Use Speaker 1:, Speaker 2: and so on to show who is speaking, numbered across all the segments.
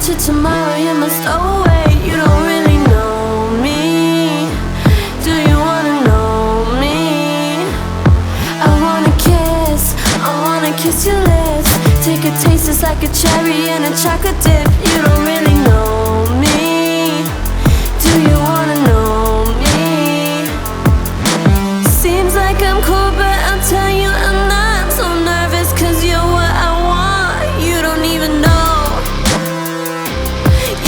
Speaker 1: to tomorrow, you're my stowaway. You don't really know me. Do you wanna know me? I wanna kiss your lips. Take a taste, it's like a cherry in a chocolate dip. You don't really know me. Do you wanna know me? Seems like I'm cool, but I'll tell you I'm not. I'm so nervous, cause you're what I want. You don't even know.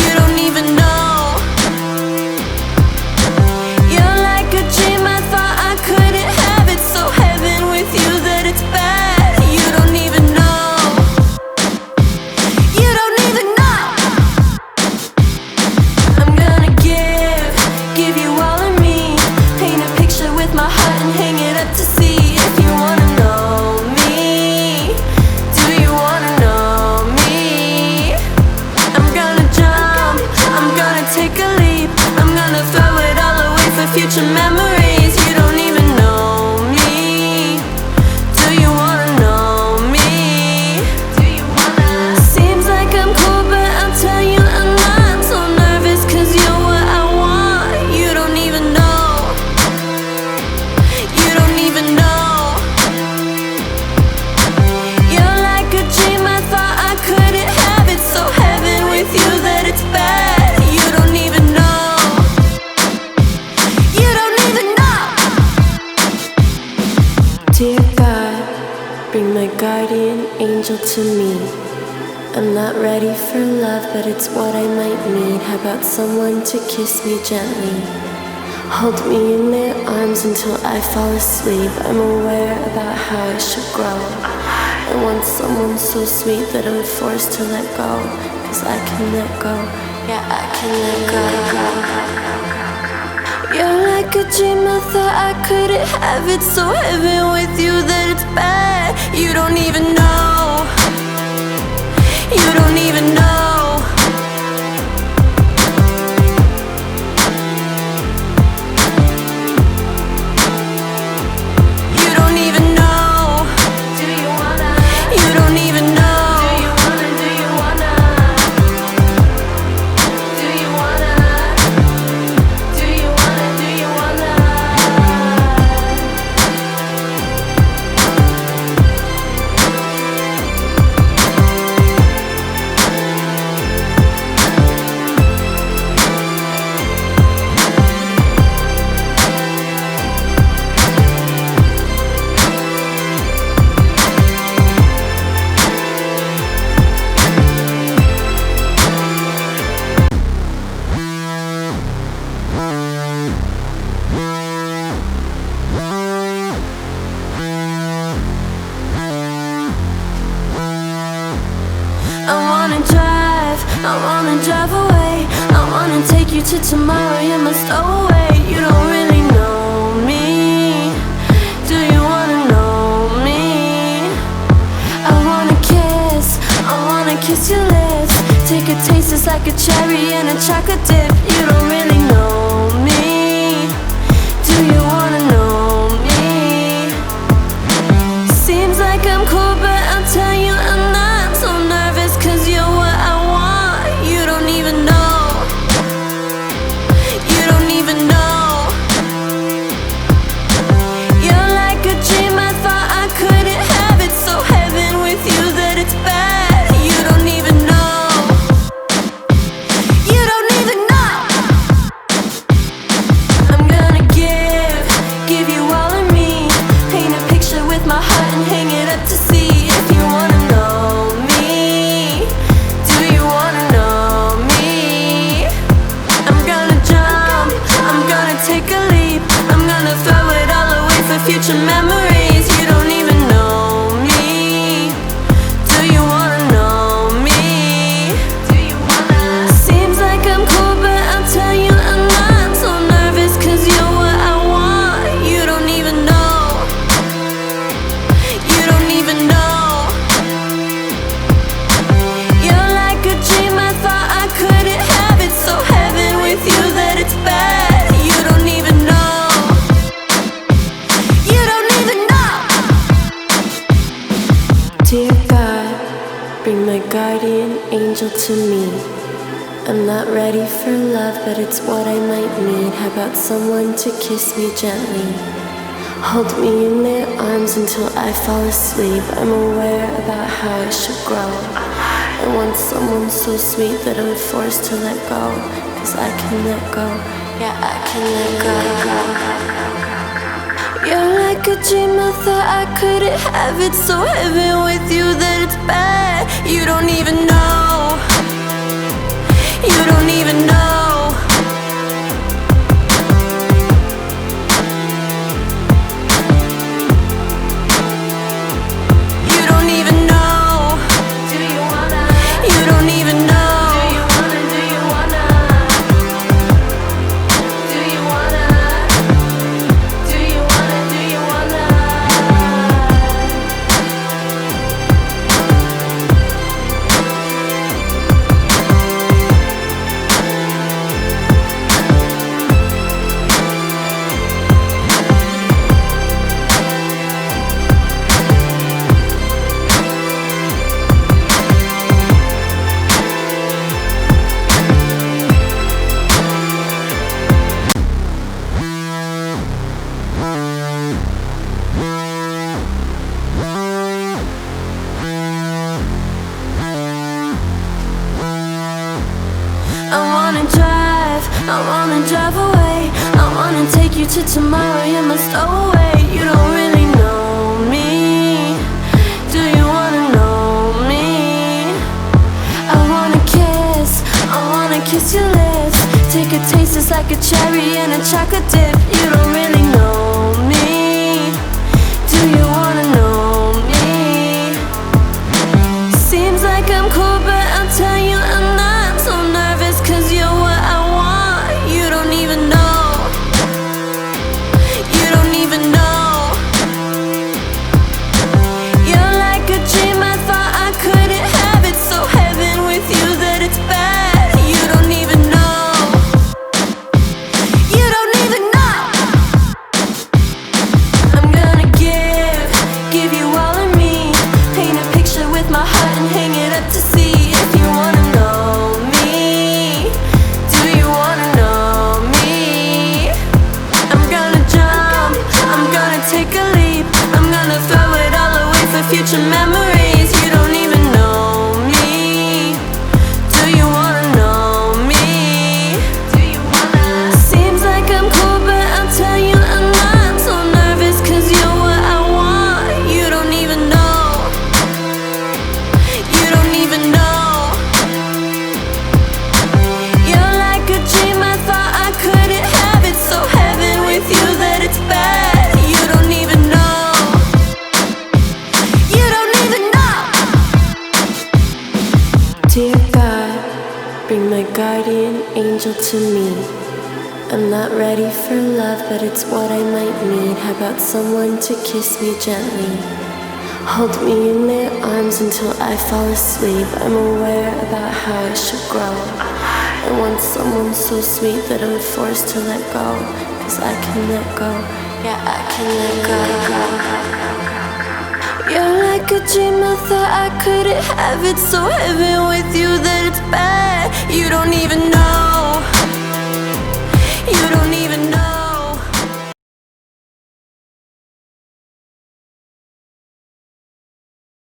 Speaker 1: You don't even know. You're like a dream, I thought I couldn't have it. So heaven with you that it's bad. You don't even know. You don't even know. I'm gonna give you all of me. Paint a picture with my heart and hang it up to see if you wanna know me. Do you wanna know me? I'm gonna jump, I'm gonna take a leap. I'm gonna throw it all away for future memories. You don't even know me. Do you wanna know me? Do you wanna? Seems like I'm cool, but I'll tell you I'm not. I'm so nervous, cause you're what I want. You don't even know. You don't even know. You're like a dream, I thought I couldn't have it. So heaven with you that it's bad. You don't even know. You don't even know. Dear God, bring my guardian angel to me. I'm not ready for love, but it's what I might need. How about someone to kiss me gently? Hold me in their arms until I fall asleep. I'm aware about how I should grow. I want someone so sweet that I'm forced to let go. Cause I can let go. Yeah, I can let go. You're like a dream, I thought I couldn't have it. So heaven with you that it's bad. You don't even know. You don't even know. You don't even know. Do you wanna? You don't even know. Do you wanna? Do you wanna? Do you wanna? Do you wanna? Do you wanna? I wanna drive away. I wanna take you to tomorrow, you're my stowaway. You don't really know me. Do you wanna know me? I wanna kiss your lips. Take a taste, it's like a cherry in a chocolate dip. You don't really know me. Do you wanna know me? Seems like I'm cool, but I'll tell you I'm not. I'm so nervous, cause you're what I want. You don't even know. You don't even know. You're like a dream, I thought I couldn't have it. So heaven with you that it's bad. You don't even know. You don't even know. I'm gonna give you all of me. Paint a picture with my heart and hang it up to see if you wanna know me. Do you wanna know me? I'm gonna jump, I'm gonna take a leap. I'm gonna throw it all away for future memories. You don't even know me. Do you wanna know me? Do you wanna? Seems like I'm cool, but I'll tell you I'm not. I'm so nervous, cause you're what I want. You don't even know. You don't even know. You're like a dream, I thought I couldn't have it. So heaven with you that it's bad. You don't even know. You don't even know. Dear God, bring my guardian angel to me. I'm not ready for love, but it's what I might need. How about someone to kiss me gently? Hold me in their arms until I fall asleep. I'm aware about how I should grow. I want someone so sweet that I'm forced to let go. 'Cause I can let go, yeah, I can let go. You're like a dream, I thought I couldn't have it. So heaven with you that it's bad. You don't even know. You don't even know. You don't even know. Do you wanna? You don't even know. Do you wanna? Do you wanna? Do you wanna? Do you wanna? Do you wanna? I wanna drive away. I wanna take you to tomorrow, you must go away. You don't really know me. Do you wanna know me? I wanna kiss your lips. Take a taste, it's like a cherry and a chocolate dip. You don't really know me. Do you wanna know me? Seems like I'm cool, but I'll tell you I'm not. So nervous 'cause you're what I want. You don't even know. You don't even know. You're like a dream, I thought I couldn't have it. So heaven with you that it's bad. You don't even know. You don't even know. I'm gonna give you all of me. Paint a picture with my heart and hang it up to see. If you wanna know me, do you wanna know me? I'm gonna jump, I'm gonna take a leap. I'm gonna throw it all away for future memories. You don't even know me. Do you wanna know me? Do you wanna? Seems like I'm cool, but I'll tell you I'm not. So nervous 'cause you're what I want. You don't even know. You don't even know. You're like a dream, I thought I couldn't have it. So heaven with you that it's bad. You don't even know. You don't even know. Dear God, bring my guardian angel to me. I'm not ready for love, but it's what I might need. How about someone to kiss me gently? Hold me in their arms until I fall asleep. I'm aware about how I should grow. I want someone so sweet that I'm forced to let go. 'Cause I can let go, yeah, I can let go. You're like a dream, I thought I couldn't have it. So heaven with you